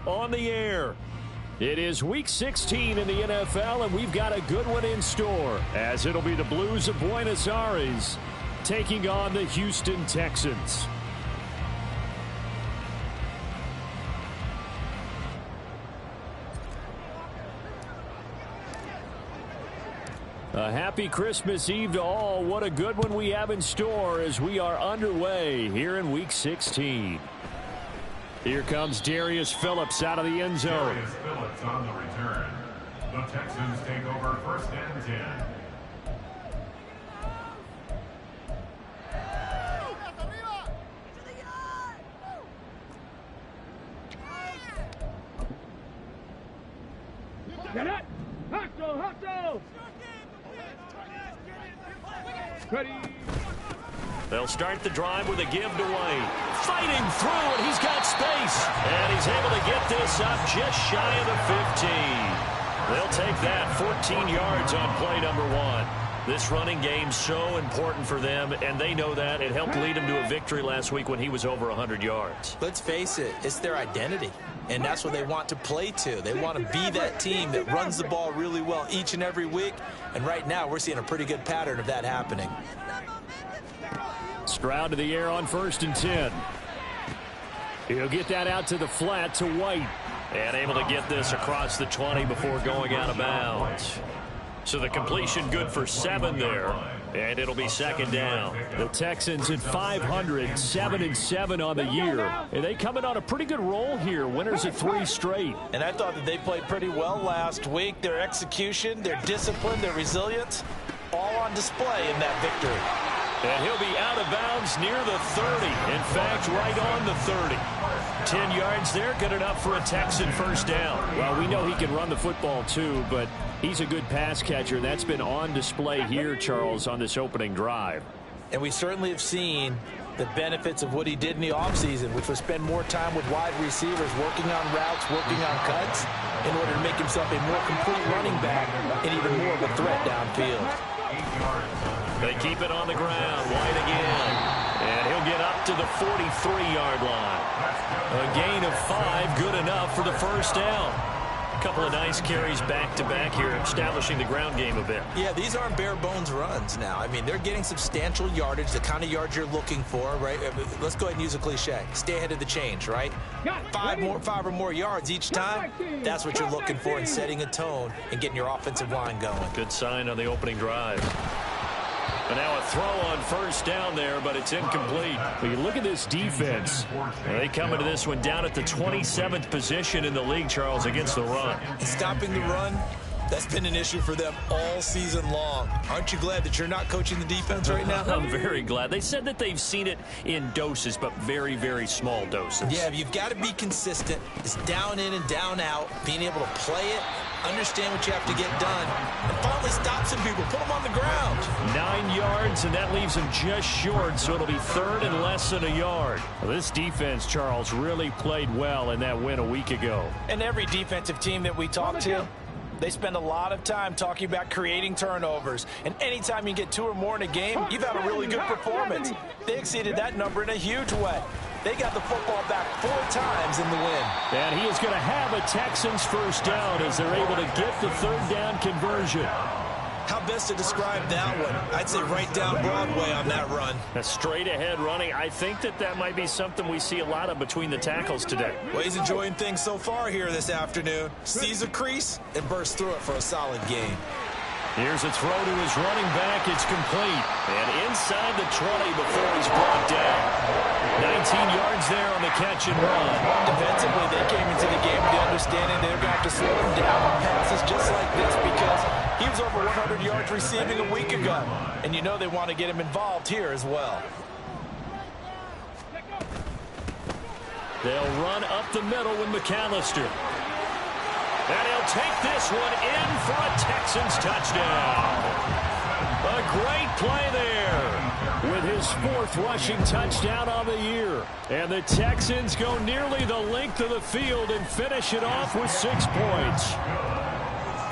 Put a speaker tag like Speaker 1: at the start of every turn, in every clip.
Speaker 1: on the air. It is Week 16 in the NFL, and we've got a good one in store, as it'll be the Blues of Buenos Aires taking on the Houston Texans. A happy Christmas Eve to all. What a good one we have in store as we are underway here in Week 16. Here comes Darius Phillips out of the end zone.
Speaker 2: Darius Phillips on the return. The Texans take over 1st and 10.
Speaker 3: Get it! Hustle! Hustle! Ready!
Speaker 1: They'll start the drive with a give to White. Fighting through, and he's got space. And he's able to get this up just shy of the 15. They'll take that 14 yards on play number 1. This running game's so important for them, and they know that. It helped lead them to a victory last week when he was over 100 yards.
Speaker 4: Let's face it, it's their identity, and that's what they want to play to. They want to be that team that runs the ball really well each and every week, and right now we're seeing a pretty good pattern of that happening.
Speaker 1: Stroud to the air on 1st and 10. He'll get that out to the flat to White. And able to get this across the 20 before going out of bounds. So the completion good for 7 there. And it'll be 2nd down. The Texans at 500, 7-7 on the year. And they coming on a pretty good roll here. Winners at 3 straight.
Speaker 4: And I thought that they played pretty well last week. Their execution, their discipline, their resilience, all on display in that victory.
Speaker 1: And he'll be out of bounds near the 30. In fact, right on the 30. 10 yards there, good enough for a Texan 1st down. Well, we know he can run the football too, but he's a good pass catcher. That's been on display here, Charles, on this opening drive.
Speaker 4: And we certainly have seen the benefits of what he did in the offseason, which was spend more time with wide receivers, working on routes, working on cuts, in order to make himself a more complete running back and even more of a threat downfield.
Speaker 1: They keep it on the ground. White again. And he'll get up to the 43-yard line. A gain of 5, good enough for the 1st down. A couple of nice carries back-to-back here, establishing the ground game a bit.
Speaker 4: Yeah, these aren't bare-bones runs now. I mean, they're getting substantial yardage, the kind of yards you're looking for, right? Let's go ahead and use a cliche. Stay ahead of the change, right? 5 or more yards each time, that's what you're looking for in setting a tone and getting your offensive line going.
Speaker 1: Good sign on the opening drive. And now a throw on 1st down there, but it's incomplete. But you look at this defense. They come into this one down at the 27th position in the league, Charles, against the run.
Speaker 4: Stopping the run, that's been an issue for them all season long. Aren't you glad that you're not coaching the defense right now?
Speaker 1: I'm very glad. They said that they've seen it in doses, but very, very small doses.
Speaker 4: Yeah, you've got to be consistent. It's down in and down out, being able to play it, understand what you have to get done, and finally stop some people, put them on the ground.
Speaker 1: 9 yards, and that leaves them just short, so it'll be 3rd and less than a yard. Well, this defense, Charles, really played well in that win a week ago.
Speaker 5: And every defensive team that we talk to, they spend a lot of time talking about creating turnovers. And anytime you get 2 or more in a game, you've had a really good performance. They exceeded that number in a huge way. They got the football back 4 times in the win.
Speaker 1: And he is going to have a Texans 1st down as they're able to get the 3rd down conversion.
Speaker 4: How best to describe that one? I'd say right down Broadway on that run.
Speaker 1: A straight ahead running. I think that might be something we see a lot of between the tackles today.
Speaker 4: Well, he's enjoying things so far here this afternoon. Sees a crease and bursts through it for a solid gain.
Speaker 1: Here's a throw to his running back. It's complete. And inside the 20 before he's brought down. 19 yards there on the catch and run.
Speaker 5: Defensively, they came into the game with the understanding they're going to have to slow him down on passes just like this because he was over 100 yards receiving a week ago. And you know they want to get him involved here as well.
Speaker 1: They'll run up the middle with McAllister. And he'll take this one in for a Texans touchdown. A great play there with his 4th rushing touchdown on the year. And the Texans go nearly the length of the field and finish it off with 6 points.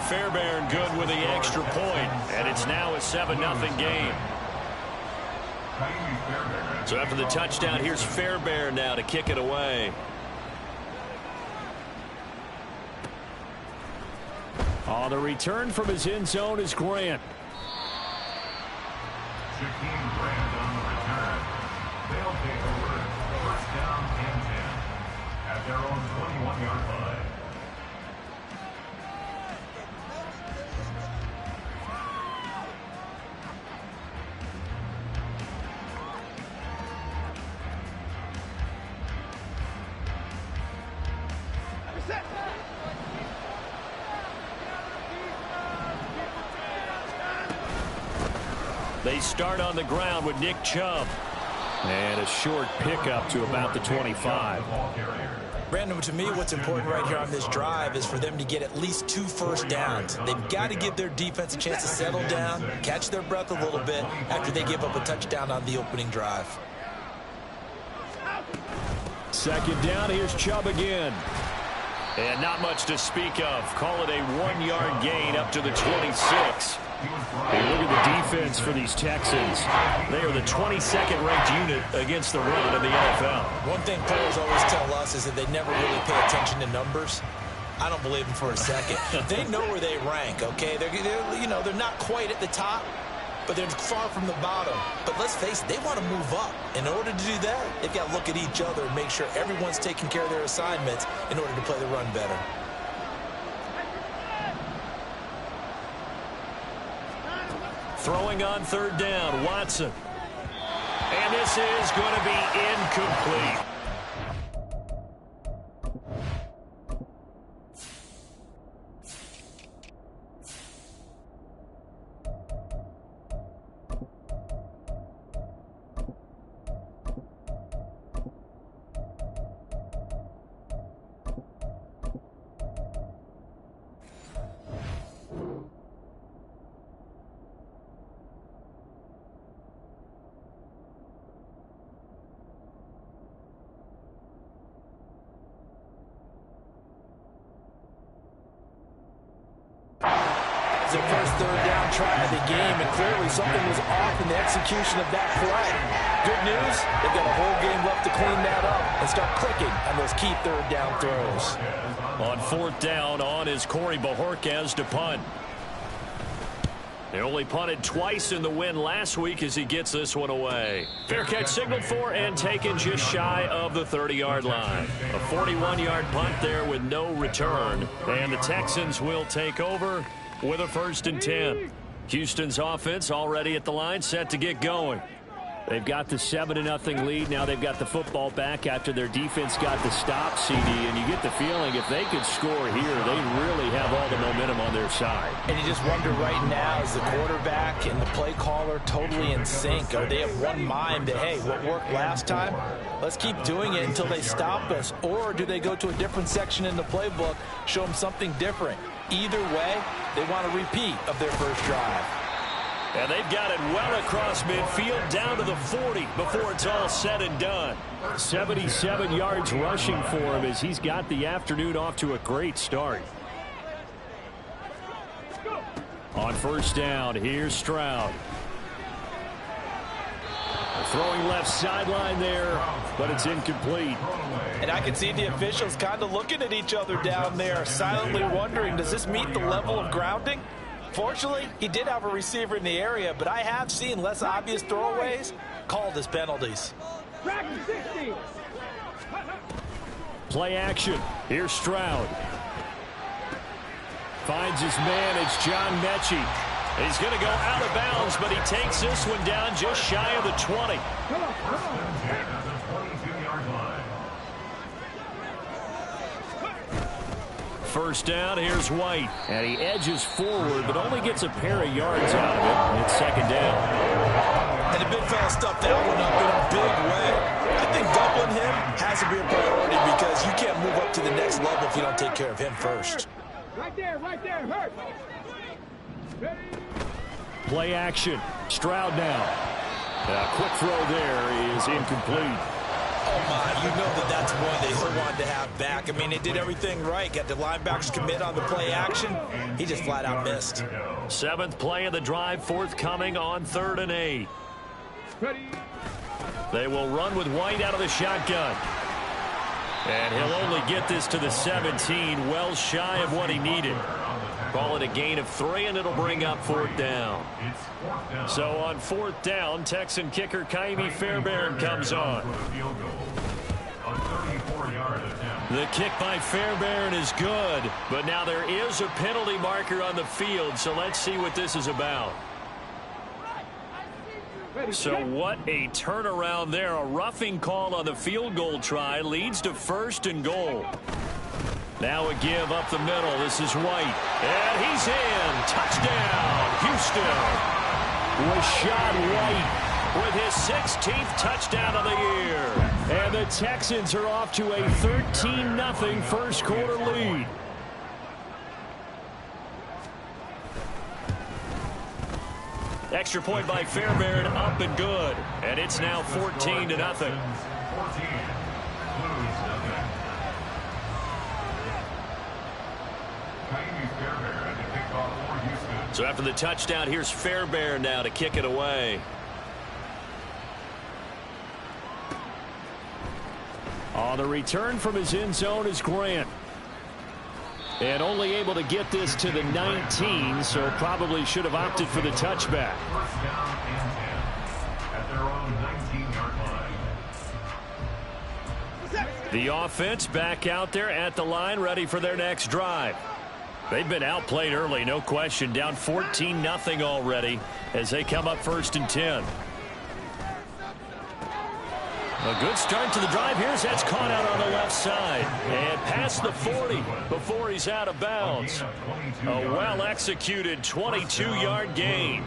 Speaker 1: Fairbairn good with the extra point, and it's now a 7-0 game. So after the touchdown, here's Fairbairn now to kick it away. On the return from his end zone is Grant.
Speaker 2: Jakeem Grant on the return. They'll take over first down and 10 at their own 21-yard line.
Speaker 1: They start on the ground with Nick Chubb. And a short pickup to about the 25.
Speaker 4: Brandon, to me, what's important right here on this drive is for them to get at least 2 first downs. They've got to give their defense a chance to settle down, catch their breath a little bit after they give up a touchdown on the opening drive.
Speaker 1: Second down, here's Chubb again. And not much to speak of. Call it a 1-yard gain up to the 26. Hey, look at the defense for these Texans. They are the 22nd ranked unit against the run in the NFL.
Speaker 4: One thing players always tell us is that they never really pay attention to numbers. I don't believe them for a second. They know where they rank, okay? They're not quite at the top, but they're far from the bottom. But let's face it, they want to move up. In order to do that, they've got to look at each other and make sure everyone's taking care of their assignments in order to play the run better.
Speaker 1: Throwing on third down, Watson. And this is going to be incomplete.
Speaker 5: The first third down try of the game, and clearly something was off in the execution of that play. Good news, they've got a whole game left to clean that up and start clicking on those key third down throws.
Speaker 1: On fourth down, on is Corey Bojorquez to punt. They only punted twice in the win last week as he gets this one away. Fair catch signaled for and taken just shy of the 30-yard line. A 41-yard punt there with no return. And the Texans will take over with a 1st and 10. Houston's offense already at the line, set to get going. They've got the 7-0 lead. Now they've got the football back after their defense got the stop, CD. And you get the feeling if they could score here, they really have all the momentum on their side.
Speaker 5: And you just wonder right now, is the quarterback and the play caller totally in sync? Or they have one mind that, hey, what worked last time, let's keep doing it until they stop us? Or do they go to a different section in the playbook, show them something different? Either way, they want a repeat of their first drive.
Speaker 1: And they've got it well across midfield down to the 40 before it's all said and done. 77 yards rushing for him as he's got the afternoon off to a great start. On first down, here's Stroud. Throwing left sideline there, but it's incomplete.
Speaker 5: And I can see the officials kind of looking at each other down there, silently wondering, does this meet the level of grounding? Fortunately, he did have a receiver in the area, but I have seen less obvious throwaways called as penalties.
Speaker 1: Play action. Here's Stroud. Finds his man. It's John Mechie. He's going to go out of bounds, but he takes this one down just shy of the 20. First down, here's White. And he edges forward, but only gets a pair of yards out of it. It's second down.
Speaker 4: And the big fella stuffed that one up in a big way. I think doubling him has to be a priority because you can't move up to the next level if you don't take care of him first.
Speaker 3: Right there, hurt.
Speaker 1: Play action. Stroud now. A quick throw there is incomplete.
Speaker 4: Oh, my. You know that's one they still wanted to have back. I mean, they did everything right. Got the linebackers commit on the play action. He just flat out missed.
Speaker 1: 7th play of the drive, forthcoming on 3rd and 8. They will run with White out of the shotgun. And he'll only get this to the 17, well shy of what he needed. Call it a gain of 3, and it'll bring up 4th down. So on 4th down, Texan kicker Ka'imi Fairbairn comes on. The kick by Fairbairn is good, but now there is a penalty marker on the field, so let's see what this is about. So what a turnaround there. A roughing call on the field goal try leads to 1st and goal. Now a give up the middle. This is White. And he's in. Touchdown, Houston. Rachaad White with his 16th touchdown of the year. And the Texans are off to a 13-0 first quarter lead. Extra point by Fairbairn, up and good. And it's now 14-0. So after the touchdown, here's Fairbairn now to kick it away. On the return from his end zone is Grant. And only able to get this to the 19, so probably should have opted for the touchback.
Speaker 2: First down and 10 at their own 19-yard line.
Speaker 1: The offense back out there at the line, ready for their next drive. They've been outplayed early, no question. Down 14-0 already as they come up 1st and 10. A good start to the drive here. That's caught out on the left side. And past the 40 before he's out of bounds. A well-executed 22-yard gain.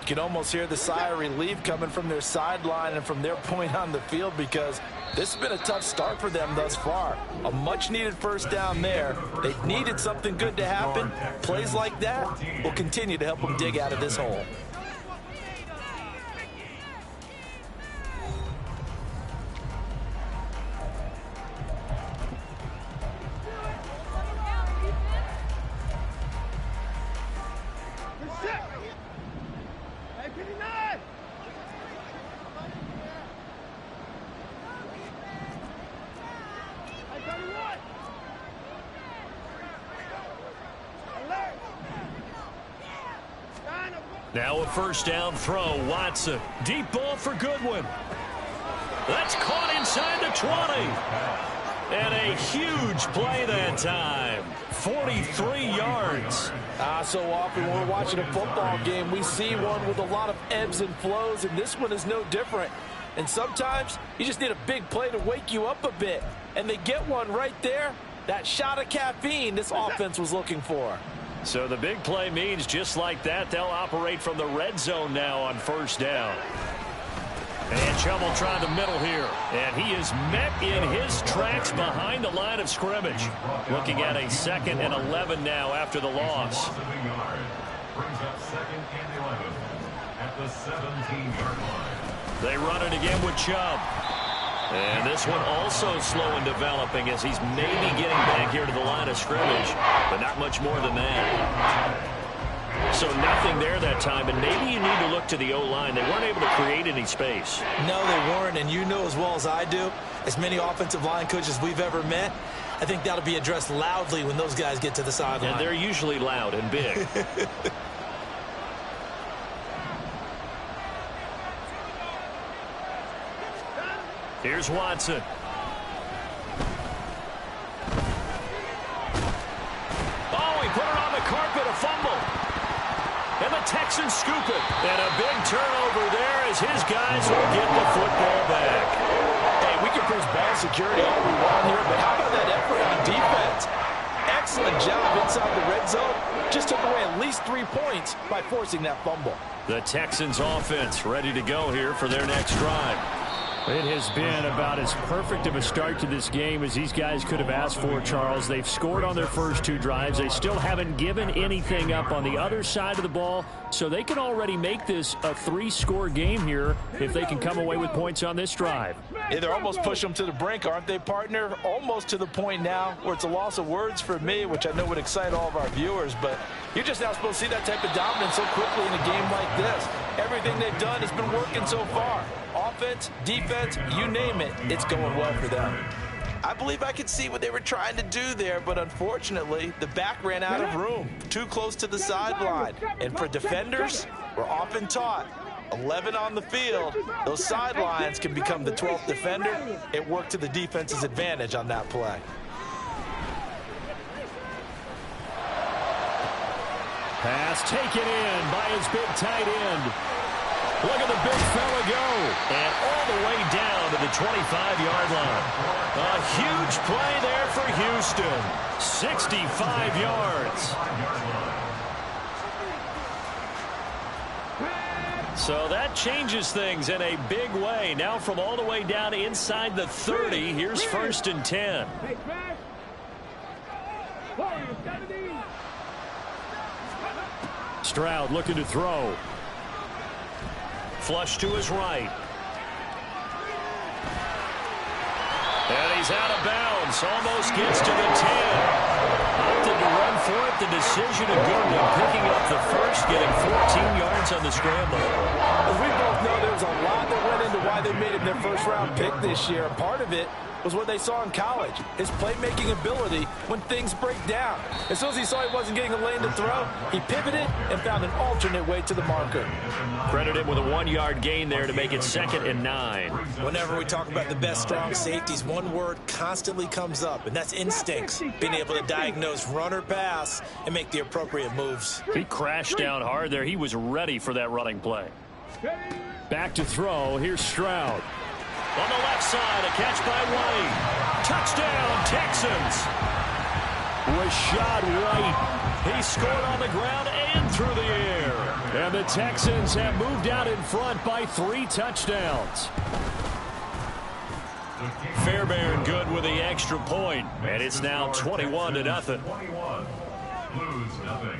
Speaker 5: You can almost hear the sigh of relief coming from their sideline and from their point on the field, because this has been a tough start for them thus far. A much-needed first down there. They needed something good to happen. Plays like that will continue to help them dig out of this hole.
Speaker 1: Now a first down throw. Watson. Deep ball for Goodwin. That's caught inside the 20. And a huge play that time. 43 yards.
Speaker 5: So often when we're watching a football game, we see one with a lot of ebbs and flows, and this one is no different. And sometimes you just need a big play to wake you up a bit. And they get one right there. That shot of caffeine this offense was looking for.
Speaker 1: So the big play means just like that, they'll operate from the red zone now on first down. And Chubb will try the middle here. And he is met in his tracks behind the line of scrimmage. Looking at a 2nd and 11 now after the loss.
Speaker 2: Brings up 2nd and 11 at the 17-yard line.
Speaker 1: They run it again with Chubb. And this one also slow in developing as he's maybe getting back here to the line of scrimmage, but not much more than that. So nothing there that time, and maybe you need to look to the O-line. They weren't able to create any space.
Speaker 4: No, they weren't, and you know as well as I do, as many offensive line coaches we've ever met, I think that'll be addressed loudly when those guys get to the sideline.
Speaker 1: And they're usually loud and big. Here's Watson. Oh, he put it on the carpet, a fumble. And the Texans scoop it. And a big turnover there as his guys will get the football back.
Speaker 5: Hey, we can praise ball security all we want here, but how about that effort on the defense? Excellent job inside the red zone. Just took away at least 3 points by forcing that fumble.
Speaker 1: The Texans offense ready to go here for their next drive.
Speaker 6: It has been about as perfect of a start to this game as these guys could have asked for, Charles. They've scored on their first 2 drives. They still haven't given anything up on the other side of the ball, so they can already make this a 3-score game here if they can come away with points on this drive.
Speaker 5: Yeah, they're almost pushing them to the brink, aren't they, partner? Almost to the point now where it's a loss of words for me, which I know would excite all of our viewers, but you're just not supposed to see that type of dominance so quickly in a game like this. Everything they've done has been working so far. Offense, defense, you name it, it's going well for them. I believe I could see what they were trying to do there, but unfortunately, the back ran out of room, too close to the sideline. And for defenders, we're often taught, 11 on the field, those sidelines can become the 12th defender. It worked to the defense's advantage on that play.
Speaker 6: Pass taken in by his big tight end. Look at the big fella go. And all the way down to the 25-yard line. A huge play there for Houston. 65 yards. So that changes things in a big way. Now from all the way down inside the 30, here's 1st and 10. Stroud looking to throw. Flush to his right. And he's out of bounds. Almost gets to the 10. Opted to run for it. The decision a good one. Picking up the first, getting 14 yards on the scramble.
Speaker 5: As we both know, there's a lot that went into why they made him their first-round pick this year. Part of it was what they saw in college, his playmaking ability when things break down. As soon as he saw he wasn't getting a lane to throw, he pivoted and found an alternate way to the marker.
Speaker 6: Credit him with a 1-yard gain there to make it 2nd and 9.
Speaker 4: Whenever we talk about the best strong safeties, one word constantly comes up, and that's instincts. Being able to diagnose run or pass and make the appropriate moves.
Speaker 6: He crashed down hard there. He was ready for that running play. Back to throw. Here's Stroud. On the left side, a catch by White. Touchdown, Texans. Rashad White. He scored on the ground and through the air. And the Texans have moved out in front by 3 touchdowns. Fairbairn good with the extra point, and it's now 21-0.
Speaker 2: 21. Blues nothing.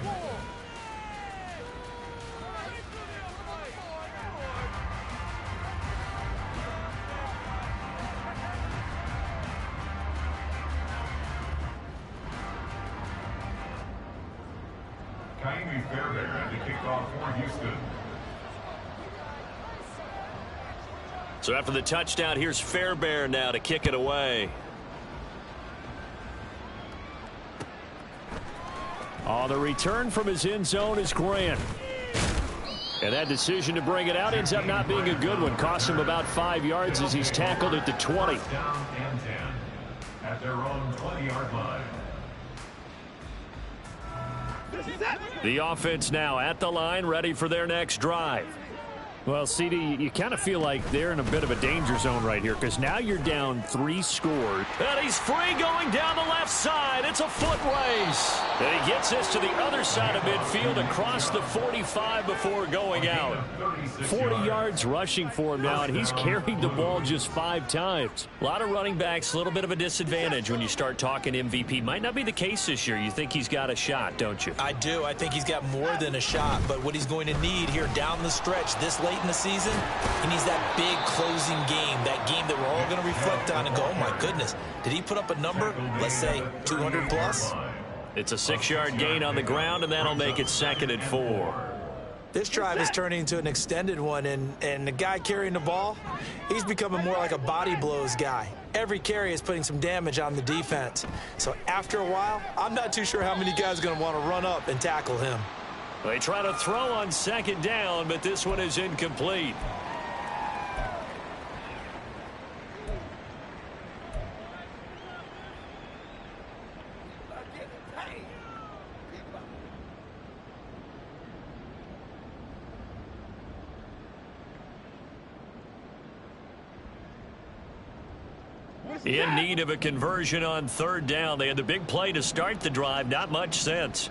Speaker 2: Kaimi Fairbairn to kick off for Houston.
Speaker 6: So after the touchdown, here's Fairbairn now to kick it away. On the return from his end zone is Grant. And that decision to bring it out ends up not being a good one. Cost him about 5 yards as he's tackled at the 20.
Speaker 2: Down and 10 at their own 20-yard line.
Speaker 6: The offense now at the line, ready for their next drive. Well, CD, you kind of feel like they're in a bit of a danger zone right here because now you're down 3 scored. And he's free going down the left side. It's a foot race. And he gets this to the other side of midfield across the 45 before going out. 40 yards rushing for him now, and he's carried the ball just 5 times. A lot of running backs, a little bit of a disadvantage when you start talking MVP. Might not be the case this year. You think he's got a shot, don't you?
Speaker 4: I do. I think he's got more than a shot, but what he's going to need here down the stretch this late in the season, he needs that big closing game, that game that we're all going to reflect on and go, oh my goodness, did he put up a number, let's say 200 plus?
Speaker 6: It's a 6-yard gain on the ground, and that'll make it 2nd and 4.
Speaker 4: This drive is turning into an extended one, and the guy carrying the ball, he's becoming more like a body blows guy. Every carry is putting some damage on the defense. So after a while, I'm not too sure how many guys are going to want to run up and tackle him.
Speaker 6: They try to throw on 2nd down, but this one is incomplete. In need of a conversion on 3rd down. They had the big play to start the drive. Not much sense.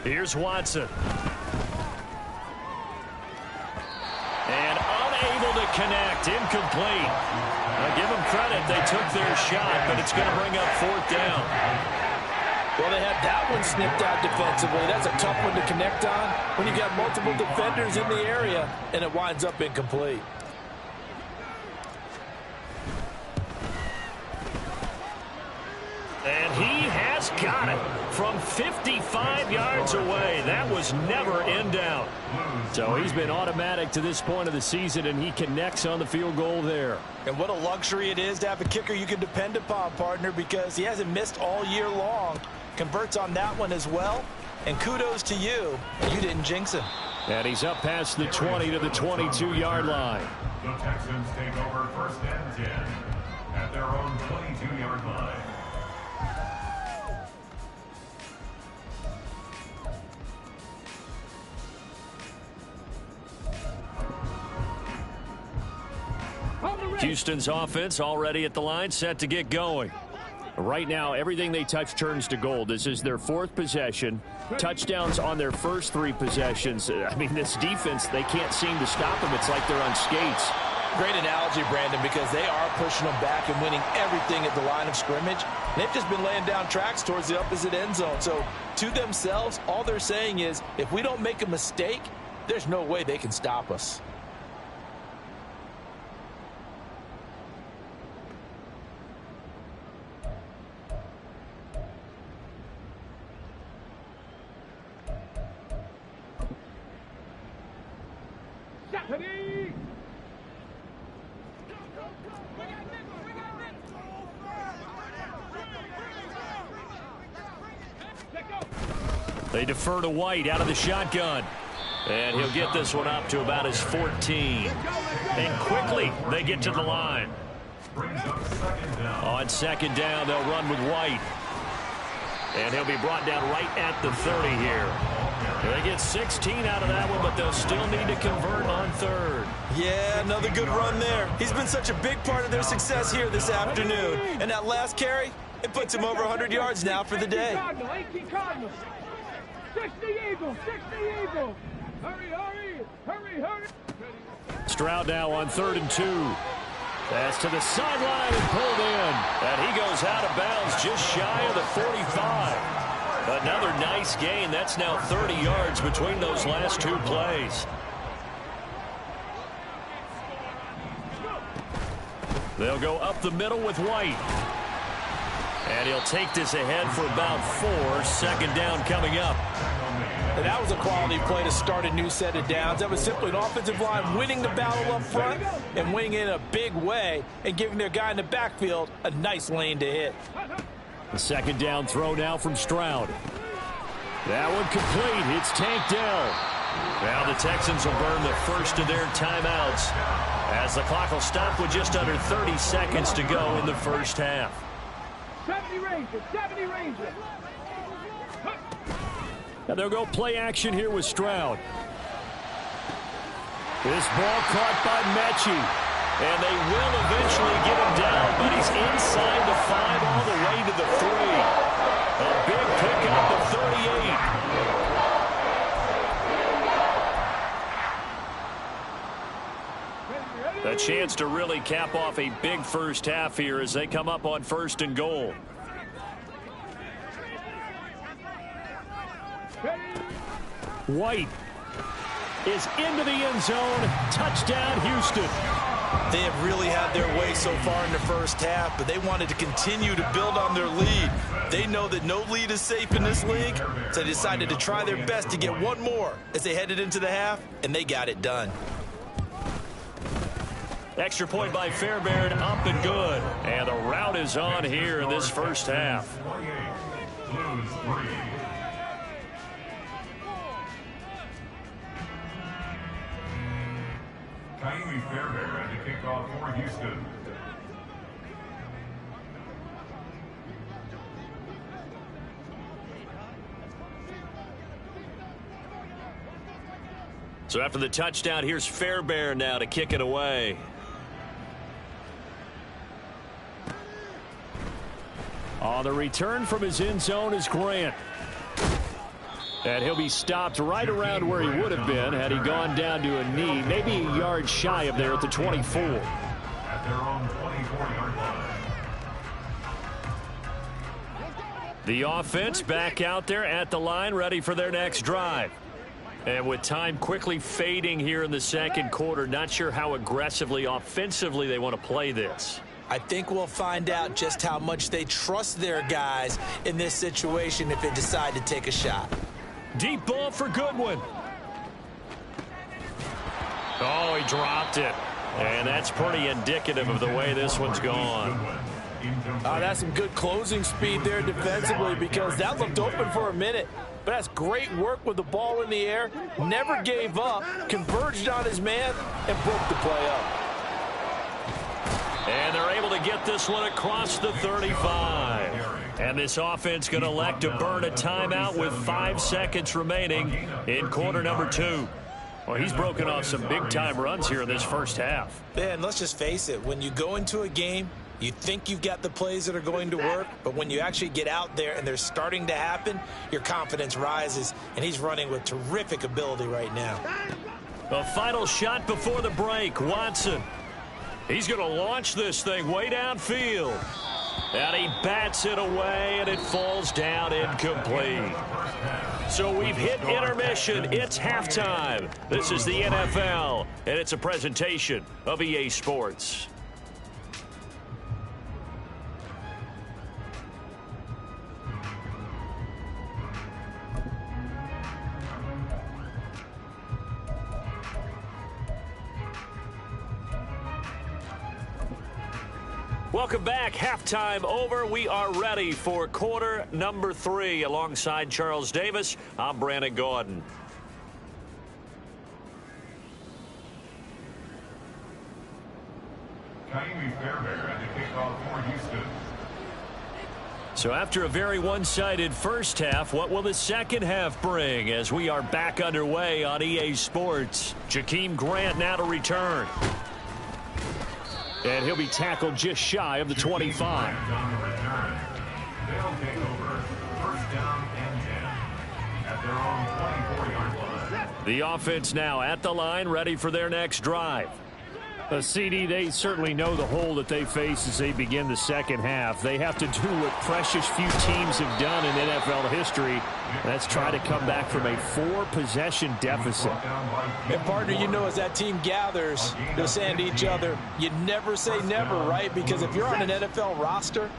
Speaker 6: Here's Watson. And unable to connect. Incomplete. I give them credit. They took their shot, but it's going to bring up 4th down.
Speaker 5: Well, they had that one snipped out defensively. That's a tough one to connect on when you got multiple defenders in the area, and it winds up incomplete.
Speaker 6: And he has
Speaker 1: He's got it from 55 yards away. That was never in doubt.
Speaker 6: So he's been automatic to this point of the season, and he connects on the field goal there.
Speaker 5: And what a luxury it is to have a kicker you can depend upon, partner, because he hasn't missed all year long. Converts on that one as well. And kudos to you. You didn't jinx him.
Speaker 6: And he's up past the 20 to the 22-yard line.
Speaker 2: The Texans take over 1st and 10 at their own 22-yard line.
Speaker 6: Houston's offense already at the line, set to get going. Right now, everything they touch turns to gold. This is their 4th possession. Touchdowns on their first 3 possessions. I mean, this defense, they can't seem to stop them. It's like they're on skates.
Speaker 5: Great analogy, Brandon, because they are pushing them back and winning everything at the line of scrimmage. They've just been laying down tracks towards the opposite end zone. So, to themselves, all they're saying is, if we don't make a mistake, there's no way they can stop us.
Speaker 6: They defer to White out of the shotgun. And he'll get this one up to about his 14. And quickly, they get to the line. On 2nd down, they'll run with White. And he'll be brought down right at the 30 here. They get 16 out of that one, but they'll still need to convert on 3rd.
Speaker 5: Yeah, another good run there. He's been such a big part of their success here this afternoon. And that last carry, it puts him over 100 yards now for the day.
Speaker 3: 60 Eagles, 60 Eagles. Hurry, hurry, hurry, hurry.
Speaker 6: Stroud now on 3rd and 2. Pass to the sideline and pulled in. And he goes out of bounds just shy of the 45. Another nice gain. That's now 30 yards between those last 2 plays. They'll go up the middle with White. And he'll take this ahead for about 4. 2nd down coming up.
Speaker 5: And that was a quality play to start a new set of downs. That was simply an offensive line winning the battle up front and winning in a big way and giving their guy in the backfield a nice lane to hit.
Speaker 6: The 2nd down throw now from Stroud. That one complete. It's tanked down. Now the Texans will burn the first of their timeouts as the clock will stop with just under 30 seconds to go in the first half.
Speaker 3: 70 Rangers, 70 Rangers.
Speaker 6: Now they'll go play action here with Stroud. This ball caught by Mechie. And they will eventually get him down, but he's inside the 5 all the way to the 3. A big pickup of 38. A chance to really cap off a big first half here as they come up on 1st and goal. White is into the end zone. Touchdown, Houston.
Speaker 5: They have really had their way so far in the first half, but they wanted to continue to build on their lead. They know that no lead is safe in this league, so they decided to try their best to get one more as they headed into the half, and they got it done.
Speaker 6: Extra point by Fairbairn, up and good. And the route is on here in this first half.
Speaker 2: 28, lose 3. Ka'imi Fairbairn to kick off for Houston.
Speaker 6: So after the touchdown, here's Fairbairn now to kick it away. On the return from his end zone is Grant. And he'll be stopped right around where he would have been had he gone down to a knee, maybe a yard shy of there at the 24.
Speaker 2: At their own 24-yard line.
Speaker 6: The offense back out there at the line, ready for their next drive. And with time quickly fading here in the second quarter, not sure how aggressively, offensively they want to play this.
Speaker 4: I think we'll find out just how much they trust their guys in this situation if they decide to take a shot.
Speaker 1: Deep ball for Goodwin. Oh, he dropped it. And that's pretty indicative of the way this one's gone.
Speaker 5: That's some good closing speed there defensively, because that looked open for a minute. But that's great work with the ball in the air. Never gave up, converged on his man, and broke the play up.
Speaker 1: And they're able to get this one across the 35. And this offense going to elect to burn a timeout with 5 seconds remaining in quarter number 2. Well, he's broken off some big-time runs here in this first half.
Speaker 4: And let's just face it, when you go into a game, you think you've got the plays that are going to work, but when you actually get out there and they're starting to happen, your confidence rises, and he's running with terrific ability right now.
Speaker 1: The final shot before the break, Watson. He's going to launch this thing way downfield. And he bats it away, and it falls down incomplete. So we've hit intermission. It's halftime. This is the NFL, and it's a presentation of EA Sports. Welcome back. Halftime over. We are ready for quarter number 3. Alongside Charles Davis, I'm Brandon Gaudin.
Speaker 2: Kaimi Fairbairn at the kickoff for Houston.
Speaker 1: So after a very one-sided first half, what will the second half bring as we are back underway on EA Sports? Jakeem Grant now to return. And he'll be tackled just shy of the 25.
Speaker 2: On the return. They'll take over first down and 10 at their own 24-yard line.
Speaker 1: The offense now at the line, ready for their next drive.
Speaker 6: CD, they certainly know the hole that they face as they begin the second half. They have to do what precious few teams have done in NFL history. That's try to come back from a 4-possession deficit.
Speaker 5: And, partner, you know, as that team gathers, they're saying to each other, you never say never, right? Because if you're on an NFL roster,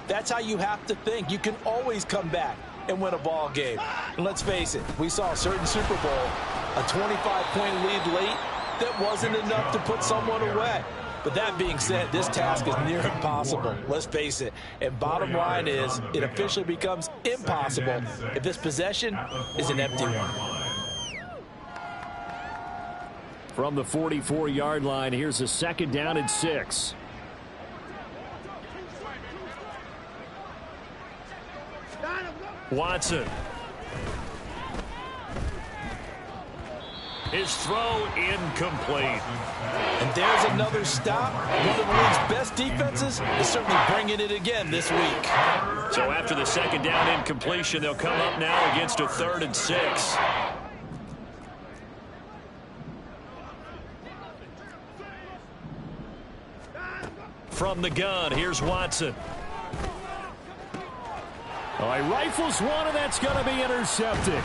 Speaker 5: that's how you have to think. You can always come back and win a ball game. And let's face it, we saw a certain Super Bowl, a 25-point lead late, that wasn't enough to put someone away. But that being said, this task is near impossible. Let's face it. And bottom line is, it officially becomes impossible if this possession is an empty one.
Speaker 6: From the 44-yard line, here's a 2nd down and 6.
Speaker 1: Watson. His throw incomplete.
Speaker 5: And there's another stop. One of the league's best defenses is certainly bringing it again this week.
Speaker 1: So after the 2nd down incompletion, they'll come up now against a 3rd and 6. From the gun, here's Watson.
Speaker 6: All right, rifles one, and that's going to be intercepted.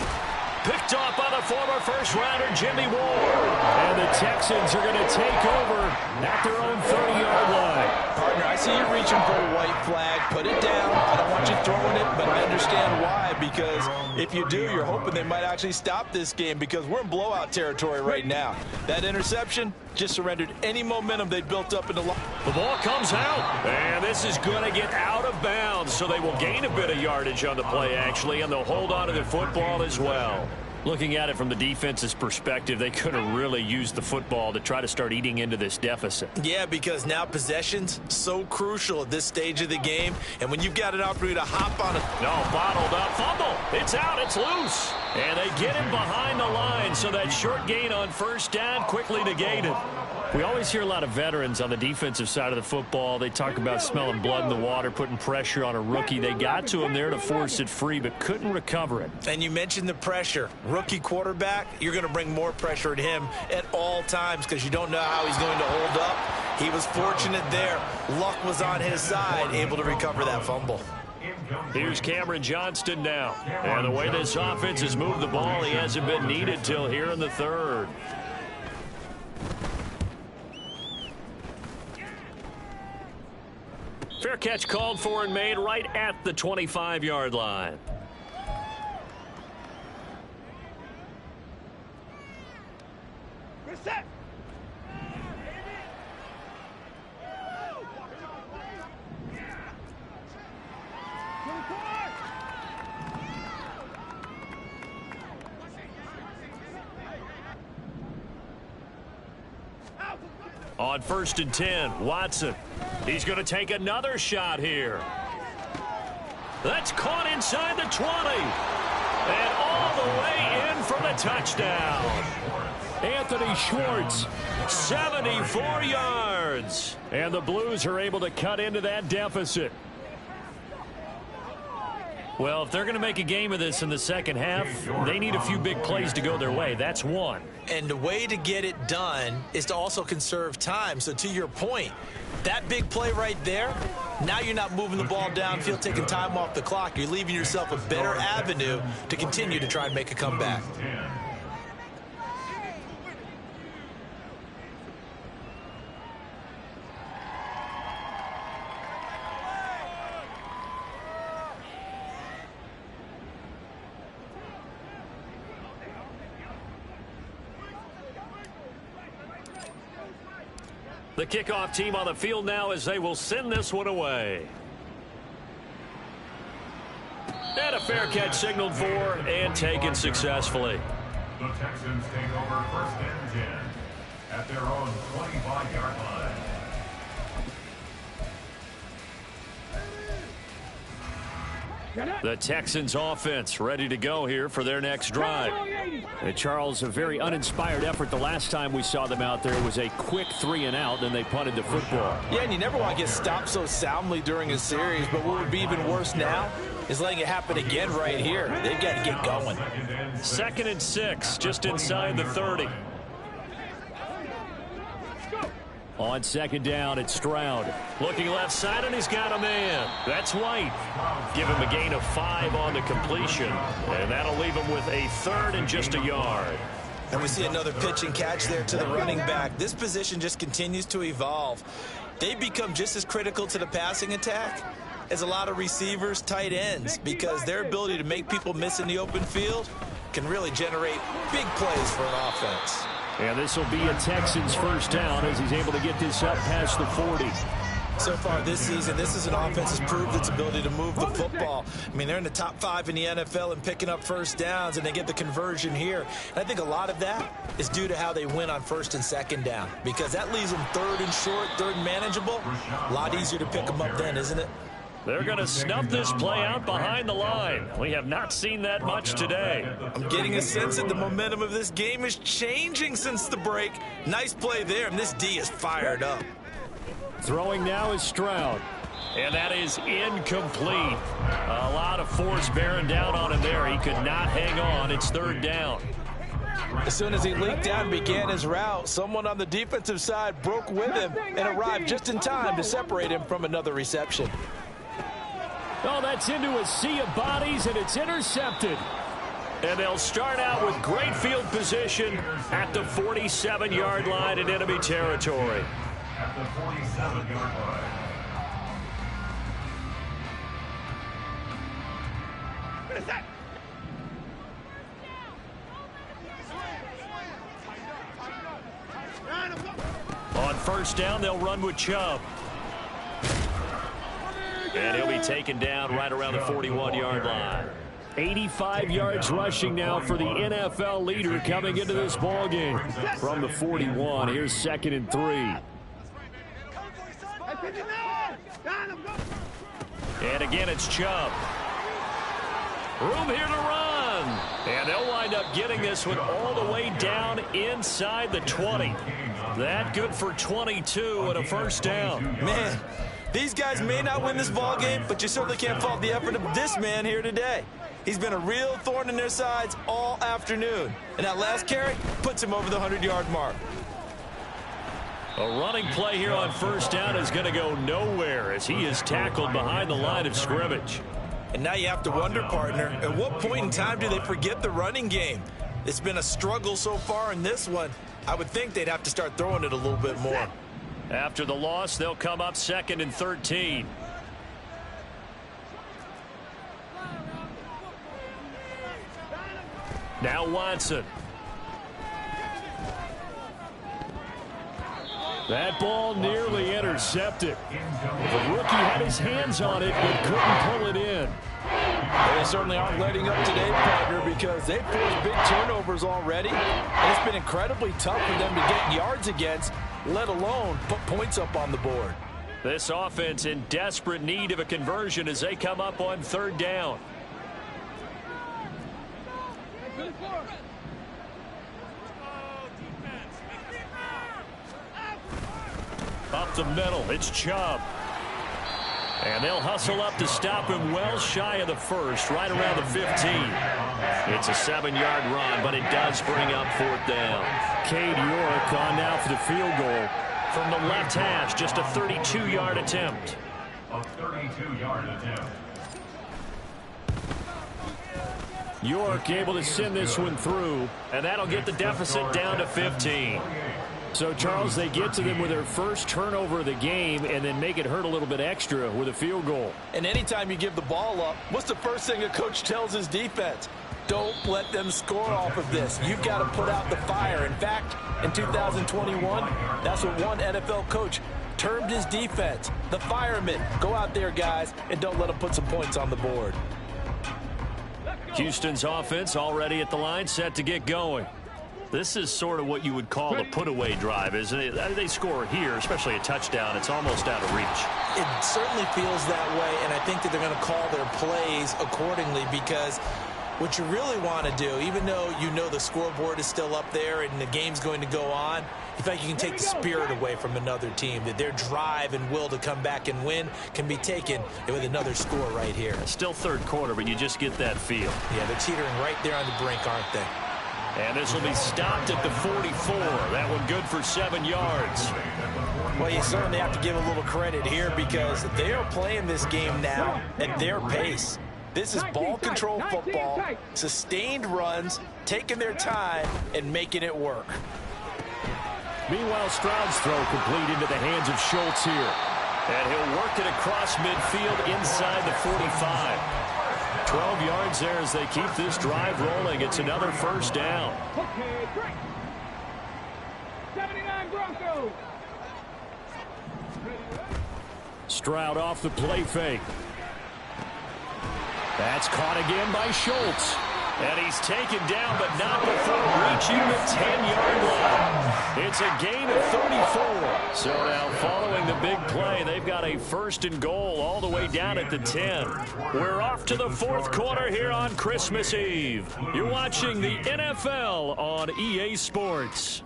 Speaker 1: Picked off by the former first-rounder Jimmy Ward.
Speaker 6: And the Texans are going to take over at their own 30-yard line.
Speaker 5: Partner, I see you reaching for a white flag. Put it down. I don't want you throwing it, but I understand why. Because if you do, you're hoping they might actually stop this game, because we're in blowout territory right now. That interception just surrendered any momentum they built up in the line.
Speaker 1: The ball comes out, and this is going to get out of bounds, so they will gain a bit of yardage on the play, actually, and they'll hold on to the football as well. Looking at it from the defense's perspective, they could have really used the football to try to start eating into this deficit.
Speaker 4: Yeah, because now possession's so crucial at this stage of the game, and when you've got an opportunity to hop on it.
Speaker 1: No, bottled up, fumble. It's out, it's loose. And they get him behind the line, so that short gain on first down quickly negated.
Speaker 6: We always hear a lot of veterans on the defensive side of the football. They talk about smelling blood in the water, putting pressure on a rookie. They got to him there to force it free, but couldn't recover it.
Speaker 4: And you mentioned the pressure. Rookie quarterback, you're going to bring more pressure at him at all times because you don't know how he's going to hold up. He was fortunate there. Luck was on his side, able to recover that fumble.
Speaker 1: Here's Cameron Johnston now. And the way this offense has moved the ball, he hasn't been needed till here in the 3rd. Fair catch called for and made right at the 25-yard line.
Speaker 3: Set.
Speaker 1: On 1st and 10, Watson. He's going to take another shot here. That's caught inside the 20. And all the way in for the touchdown.
Speaker 6: Anthony Schwartz.
Speaker 1: 74 yards.
Speaker 6: And the Blues are able to cut into that deficit.
Speaker 1: Well, if they're going to make a game of this in the second half, they need a few big plays to go their way. That's one.
Speaker 4: And the way to get it done is to also conserve time. So to your point, that big play right there, now you're not moving the ball downfield, taking time off the clock. You're leaving yourself a better avenue to continue to try and make a comeback.
Speaker 1: The kickoff team on the field now as they will send this one away. And a fair catch signaled for and taken successfully.
Speaker 2: The Texans take over 1st and 10 at their own 25-yard line.
Speaker 1: The Texans offense ready to go here for their next drive.
Speaker 6: And Charles, a very uninspired effort the last time we saw them out there. It was a quick 3 and out, then they punted the football.
Speaker 4: Yeah, and you never want to get stopped so soundly during a series, but what would be even worse now is letting it happen again right here. They've got to get going.
Speaker 1: 2nd and 6, just inside the 30.
Speaker 6: On 2nd down, it's Stroud.
Speaker 1: Looking left side, and he's got a man. That's White. Give him a gain of 5 on the completion, and that'll leave him with a 3rd and just a yard.
Speaker 4: And we see another pitch and catch there to the running back. This position just continues to evolve. They've become just as critical to the passing attack as a lot of receivers, tight ends, because their ability to make people miss in the open field can really generate big plays for an offense.
Speaker 6: And this will be a Texans first down as he's able to get this up past the 40.
Speaker 4: So far this season, this is an offense that's proved its ability to move the football. I mean, they're in the top 5 in the NFL in picking up first downs, and they get the conversion here. And I think a lot of that is due to how they win on 1st and 2nd down, because that leaves them 3rd and short, 3rd and manageable. A lot easier to pick them up then, isn't it?
Speaker 1: They're going to snuff this play out behind the line. We have not seen that much today.
Speaker 4: I'm getting a sense that the momentum of this game is changing since the break. Nice play there, and this D is fired up.
Speaker 6: Throwing now is Stroud.
Speaker 1: And that is incomplete. A lot of force bearing down on him there. He could not hang on. It's 3rd down.
Speaker 4: As soon as he leaked out and began his route, someone on the defensive side broke with him and arrived just in time to separate him from another reception.
Speaker 6: Oh, that's into a sea of bodies, and it's intercepted.
Speaker 1: And they'll start out with great field position at the 47-yard line in enemy territory.
Speaker 2: At the 47-yard line.
Speaker 1: On 1st down, they'll run with Chubb. And he'll be taken down right around the 41-yard line.
Speaker 6: 85 yards rushing now for the NFL leader coming into this ballgame. From the 41, here's 2nd and 3.
Speaker 1: And again, it's Chubb. Room here to run. And they'll wind up getting this one all the way down inside the 20. That good for 22 and a 1st down.
Speaker 4: Man, these guys may not win this ball game, but you certainly can't fault the effort of this man here today. He's been a real thorn in their sides all afternoon. And that last carry puts him over the 100-yard mark.
Speaker 1: A running play here on 1st down is going to go nowhere as he is tackled behind the line of scrimmage.
Speaker 4: And now you have to wonder, partner, at what point in time do they forget the running game? It's been a struggle so far in this one. I would think they'd have to start throwing it a little bit more.
Speaker 1: After the loss, they'll come up 2nd and 13. Now Watson. That ball nearly intercepted. The rookie had his hands on it but couldn't pull it in.
Speaker 5: They certainly aren't letting up today, partner, because they've forced big turnovers already. And it's been incredibly tough for them to get yards against, let alone put points up on the board.
Speaker 1: This offense in desperate need of a conversion as they come up on 3rd down. Up the middle, it's Chubb. And they'll hustle up to stop him well shy of the 1st, right around the 15. It's a 7-yard run, but it does bring up 4th down.
Speaker 6: Cade York on now for the field goal.
Speaker 1: From the left hash, just a 32-yard attempt.
Speaker 2: A 32-yard attempt.
Speaker 6: York able to send this one through.
Speaker 1: And that'll get the deficit down to 15.
Speaker 6: So, Charles, they get to them with their first turnover of the game and then make it hurt a little bit extra with a field goal.
Speaker 5: And anytime you give the ball up, what's the first thing a coach tells his defense? Don't let them score off of this. You've got to put out the fire. In fact, in 2021, that's what one NFL coach termed his defense. The firemen. Go out there, guys, and don't let them put some points on the board.
Speaker 1: Houston's offense already at the line, set to get going. This is sort of what you would call a put-away drive, isn't it? They score here, especially a touchdown. It's almost out of reach.
Speaker 4: It certainly feels that way, and I think that they're going to call their plays accordingly because what you really want to do, even though you know the scoreboard is still up there and the game's going to go on, you feel like you can take the spirit away from another team, that their drive and will to come back and win can be taken with another score right here.
Speaker 1: Still 3rd quarter, but you just get that feel.
Speaker 4: Yeah, they're teetering right there on the brink, aren't they?
Speaker 1: And this will be stopped at the 44. That one good for 7 yards.
Speaker 5: Well, you certainly have to give a little credit here because they are playing this game now at their pace. This is ball control football, sustained runs, taking their time, and making it work.
Speaker 6: Meanwhile, Stroud's throw complete into the hands of Schultz here.
Speaker 1: And he'll work it across midfield inside the 45. 12 yards there as they keep this drive rolling. It's another 1st down.
Speaker 3: Okay, great. 79 Broncos.
Speaker 6: Stroud off the play fake. That's caught again by Schultz.
Speaker 1: And he's taken down, but not before reaching the 10-yard line. It's a gain of 34. So now following the big play, they've got a 1st and goal all the way down at the 10. We're off to the 4th quarter here on Christmas Eve. You're watching the NFL on EA Sports.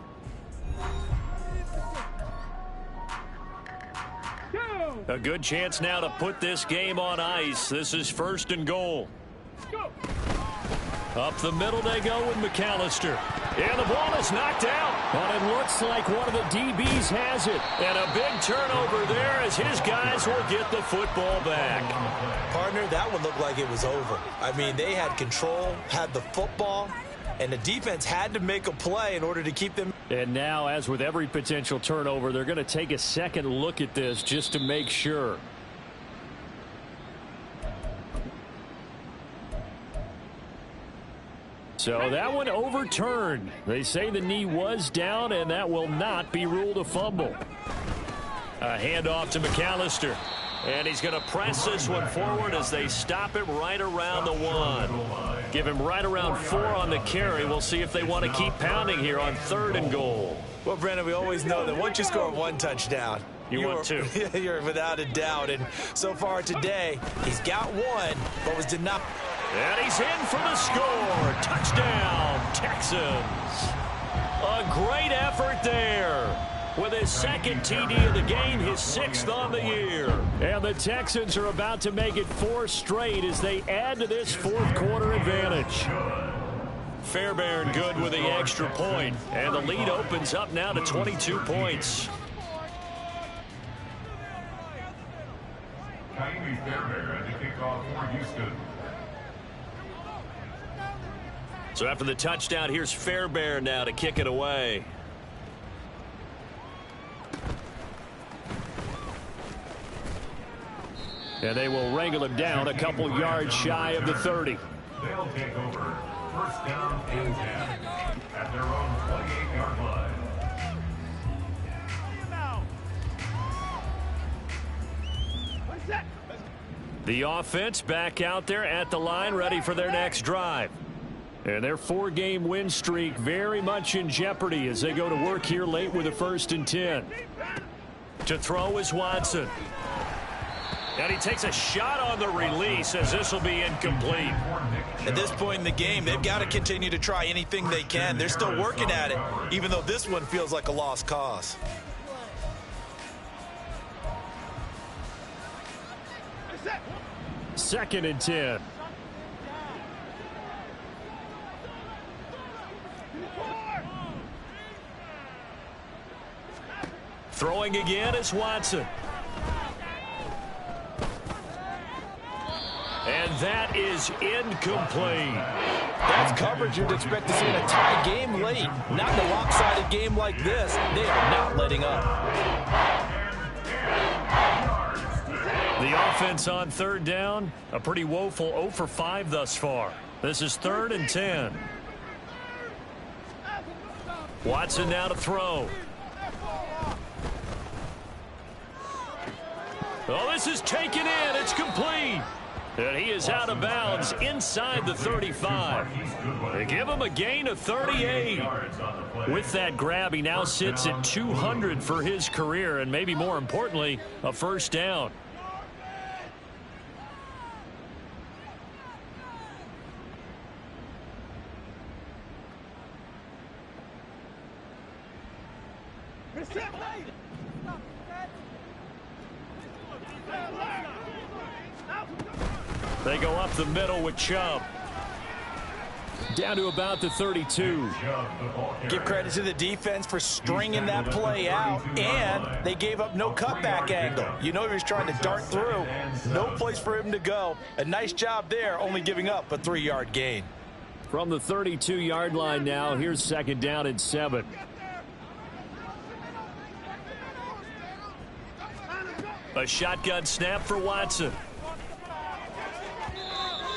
Speaker 1: A good chance now to put this game on ice. This is 1st and goal. Up the middle they go with McAllister. And the ball is knocked out.
Speaker 6: But it looks like one of the DBs has it.
Speaker 1: And a big turnover there as his guys will get the football back.
Speaker 4: Partner, that one looked like it was over. I mean, they had control, had the football, and the defense had to make a play in order to keep them.
Speaker 6: And now, as with every potential turnover, they're going to take a second look at this just to make sure. So that one overturned. They say the knee was down, and that will not be ruled a fumble.
Speaker 1: A handoff to McAllister. And he's going to press this one forward as they stop him right around the 1. Give him right around 4 on the carry. We'll see if they want to keep pounding here on 3rd and goal.
Speaker 4: Well, Brandon, we always know that once you score 1 touchdown,
Speaker 1: you want 2.
Speaker 4: You're without a doubt. And so far today, he's got 1, but was denied.
Speaker 1: And he's in for the score. Touchdown, Texans. A great effort there. With his 2nd TD of the game, his 6th on the year.
Speaker 6: And the Texans are about to make it 4 straight as they add to this 4th quarter advantage.
Speaker 1: Fairbairn good with the extra point. And the lead opens up now to 22 points.
Speaker 2: Ka'imi Fairbairn to kick off for Houston.
Speaker 1: So after the touchdown, here's Fairbairn now to kick it away.
Speaker 6: And they will wrangle him down a couple yards shy of the 30.
Speaker 2: They'll take over first down and 10 at their own 28-yard line.
Speaker 1: The offense back out there at the line, ready for their next drive. And their 4-game win streak very much in jeopardy as they go to work here late with a 1st and 10. To throw is Watson. And he takes a shot on the release as this will be incomplete.
Speaker 5: At this point in the game, they've got to continue to try anything they can. They're still working at it, even though this one feels like a lost cause.
Speaker 6: Second and 10.
Speaker 1: Throwing again is Watson. And that is incomplete.
Speaker 5: That's coverage you'd expect to see in a tie game late. Not in a lopsided game like this. They are not letting up.
Speaker 1: The offense on 3rd down, a pretty woeful 0 for 5 thus far. This is 3rd and 10. Watson now to throw. Oh, this is taken in. It's complete. And he is out of bounds inside the 35. They give him a gain of 38. With that grab, he now sits at 200 for his career, and maybe more importantly, a 1st down. They go up the middle with Chubb.
Speaker 6: Down to about the 32.
Speaker 5: Give credit to the defense for stringing that play out, and they gave up no cutback angle. You know he was trying to dart through. No place for him to go. A nice job there, only giving up a 3-yard gain.
Speaker 6: From the 32-yard line now, here's 2nd down and 7.
Speaker 1: A shotgun snap for Watson.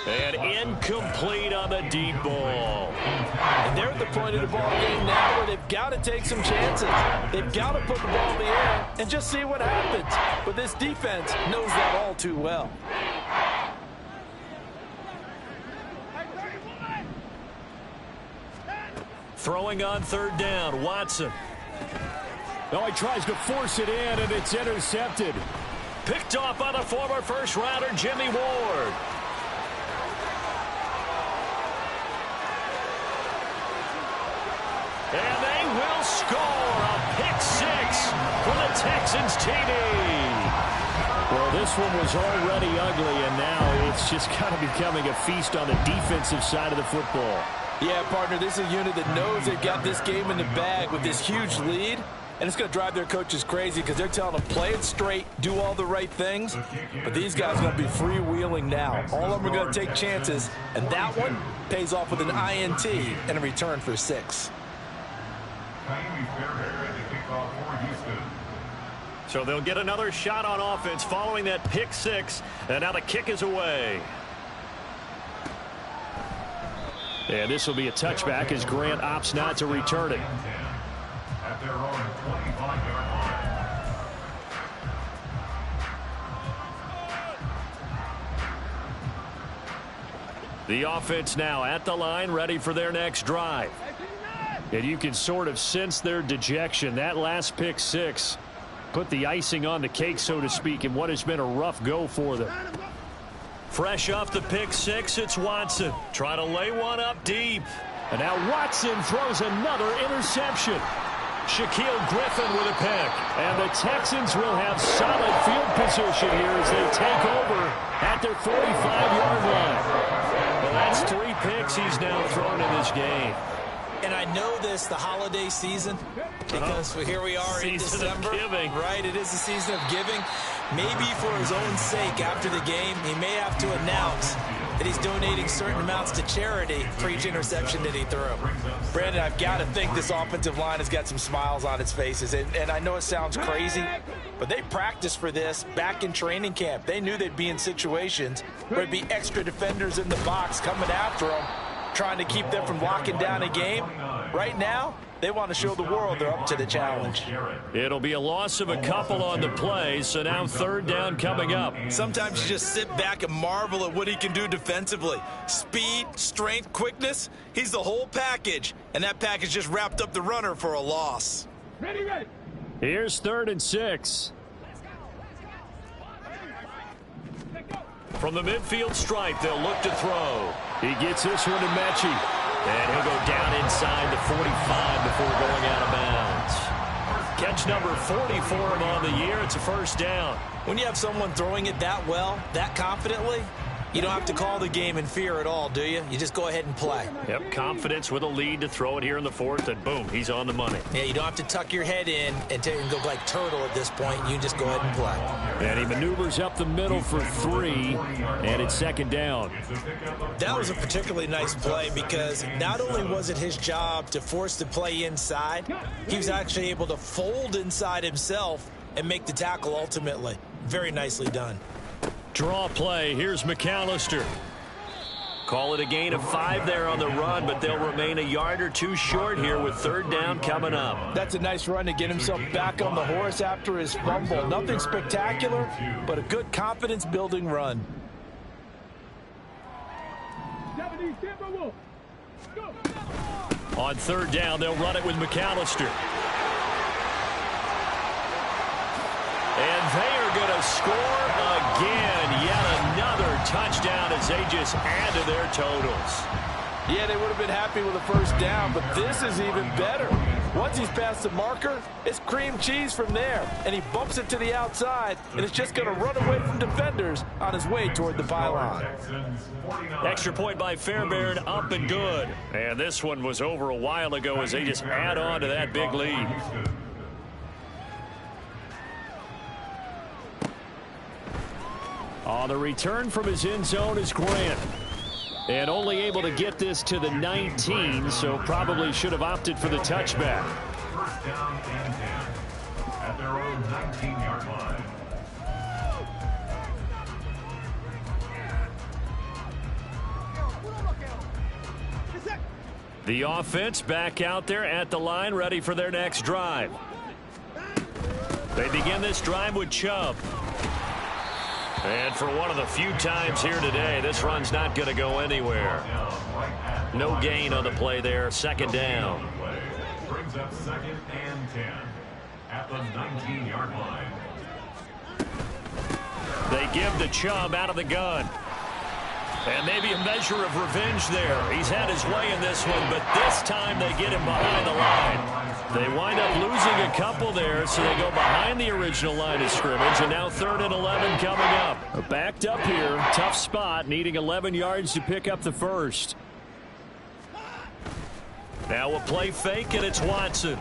Speaker 1: And incomplete on the deep ball.
Speaker 5: And they're at the point of the ball game now where they've got to take some chances. They've got to put the ball in the air and just see what happens. But this defense knows that all too well.
Speaker 1: Throwing on 3rd down, Watson.
Speaker 6: Oh, he tries to force it in, and it's intercepted.
Speaker 1: Picked off by the former first-rounder, Jimmy Ward. And they will score a pick 6 for the Texans TD.
Speaker 6: Well, this one was already ugly, and now it's just kind of becoming a feast on the defensive side of the football.
Speaker 5: Yeah, partner, this is a unit that knows they've got this game in the bag with this huge lead, and it's going to drive their coaches crazy because they're telling them play it straight, do all the right things, but these guys are going to be freewheeling now. All of them are going to take chances, and that one pays off with an INT and a return for 6.
Speaker 1: So they'll get another shot on offense following that pick 6, and now the kick is away.
Speaker 6: And this will be a touchback as Grant opts not to return it.
Speaker 2: At their own 25-yard line.
Speaker 1: The offense now at the line, ready for their next drive.
Speaker 6: And you can sort of sense their dejection. That last pick 6 put the icing on the cake, so to speak, in what has been a rough go for them.
Speaker 1: Fresh off the pick 6, it's Watson. Trying to lay one up deep.
Speaker 6: And now Watson throws another interception.
Speaker 1: Shaquill Griffin with a pick.
Speaker 6: And the Texans will have solid field position here as they take over at their 45-yard line.
Speaker 1: Well, that's 3 picks he's now thrown in this game.
Speaker 5: And I know this, the holiday season, because here we are in December. Right, it is the season of giving. Maybe for his own sake after the game, he may have to announce that he's donating certain amounts to charity for each interception that he threw. Brandon, I've got to think this offensive line has got some smiles on its faces. And I know it sounds crazy, but they practiced for this back in training camp. They knew they'd be in situations where it'd be extra defenders in the box coming after them. trying to keep them from locking down a game. Right now, they want to show the world they're up to the challenge.
Speaker 6: It'll be a loss of a couple on the play, so now third down coming up.
Speaker 4: Sometimes you just sit back and marvel at what he can do defensively. Speed, strength, quickness, he's the whole package. And that package just wrapped up the runner for a loss.
Speaker 3: Ready, ready.
Speaker 6: Here's 3rd and 6.
Speaker 1: From the midfield stripe, they'll look to throw.
Speaker 6: He gets this one to Mechie.
Speaker 1: And he'll go down inside the 45 before going out of bounds. Catch number 40 for him on the year. It's a first down.
Speaker 4: When you have someone throwing it that well, that confidently, you don't have to call the game in fear at all, do you? You just go ahead and play.
Speaker 6: Yep, confidence with a lead to throw it here in the 4th, and boom, he's on the money.
Speaker 4: Yeah, you don't have to tuck your head in and go like turtle at this point. You can just go ahead and play.
Speaker 6: And he maneuvers up the middle for 3, and it's 2nd down.
Speaker 4: That was a particularly nice play because not only was it his job to force the play inside, he was actually able to fold inside himself and make the tackle ultimately. Very nicely done.
Speaker 6: Draw play. Here's McAllister.
Speaker 1: Call it a gain of 5 there on the run, but they'll remain a yard or 2 short here with 3rd down coming up.
Speaker 5: That's a nice run to get himself back on the horse after his fumble. Nothing spectacular, but a good confidence-building run.
Speaker 6: On 3rd down, they'll run it with McAllister.
Speaker 1: And they are going to score again. Yet another touchdown as they just add to their totals.
Speaker 5: Yeah, they would have been happy with a first down, but this is even better. Once he's past the marker, it's cream cheese from there. And he bumps it to the outside, and it's just going to run away from defenders on his way toward the pylon.
Speaker 6: Extra point by Fairbairn, up and good. And this one was over a while ago as they just add on to that big lead. On the return from his end zone is Grant. And only able to get this to the 19, so probably should have opted for the touchback.
Speaker 2: First down and 10 at their own 19-yard line.
Speaker 6: The offense back out there at the line, ready for their next drive. They begin this drive with Chubb. And for one of the few times here today, this run's not going to go anywhere. No gain on the play there. 2nd down.
Speaker 2: Brings up 2nd and 10 at the 19-yard line.
Speaker 6: They give to Chubb out of the gun. And maybe a measure of revenge there. He's had his way in this one, but this time they get him behind the line. They wind up losing a couple there, so they go behind the original line of scrimmage, and now 3rd and 11 coming up. Backed up here, tough spot, needing 11 yards to pick up the first. Now a play fake, and it's Watson.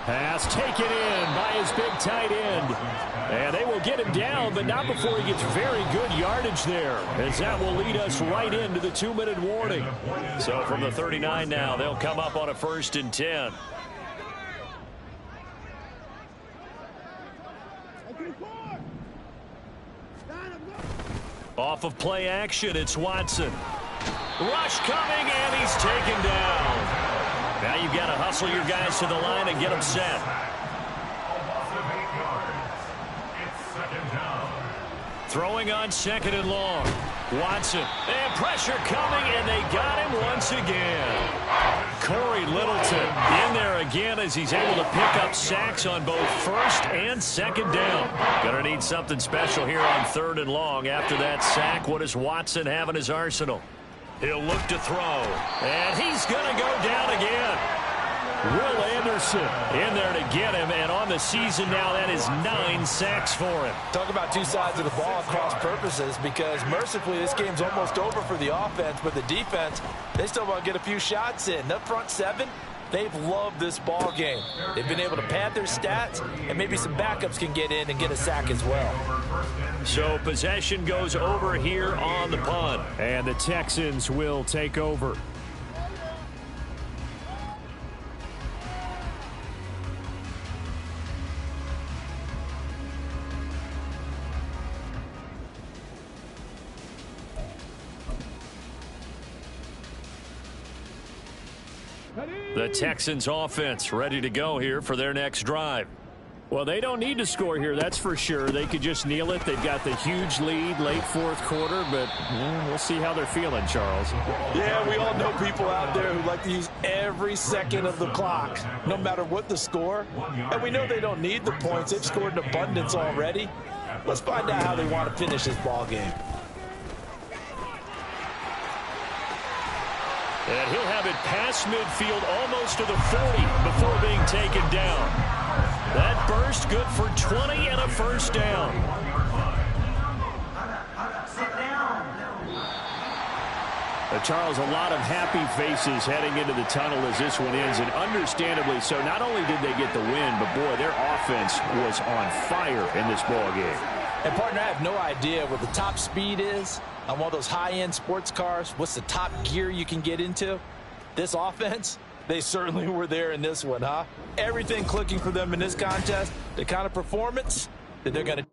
Speaker 6: Pass taken in by his big tight end. And they will get him down, but not before he gets very good yardage there, as that will lead us right into the 2-minute warning. So from the 39 now, they'll come up on a 1st and 10. Off of play action, it's Watson. Rush coming, and he's taken down. Now you've got to hustle your guys to the line and get them set. Throwing on 2nd and long. Watson. And pressure coming, and they got him once again. Corey Littleton in there again as he's able to pick up sacks on both 1st and 2nd down. Going to need something special here on 3rd and long. After that sack, what does Watson have in his arsenal? He'll look to throw. And he's going to go down again. Will Anderson in there to get him, and on the season now, that is 9 sacks for him.
Speaker 5: Talk about two sides of the ball cross purposes, because mercifully this game's almost over for the offense, but the defense, they still want to get a few shots in. Up front 7, they've loved this ball game. They've been able to pad their stats, and maybe some backups can get in and get a sack as well.
Speaker 6: So possession goes over here on the punt, and the Texans will take over.
Speaker 1: The Texans offense ready to go here for their next drive.
Speaker 6: Well, they don't need to score here, that's for sure. They could just kneel it. They've got the huge lead late fourth quarter, but we'll see how they're feeling, Charles.
Speaker 5: Yeah, we all know people out there who like to use every second of the clock, no matter what the score. And we know they don't need the points. They've scored in abundance already. Let's find out how they want to finish this ball game.
Speaker 1: And he'll have it past midfield almost to the 40 before being taken down. That burst good for 20 and a first down.
Speaker 6: Charles, a lot of happy faces heading into the tunnel as this one ends, and understandably so. Not only did they get the win, but boy, their offense was on fire in this ball game.
Speaker 5: And partner, I have no idea what the top speed is on one of those high-end sports cars. What's the top gear you can get into? This offense, they certainly were there in this one, huh? Everything clicking for them in this contest, the kind of performance that they're going to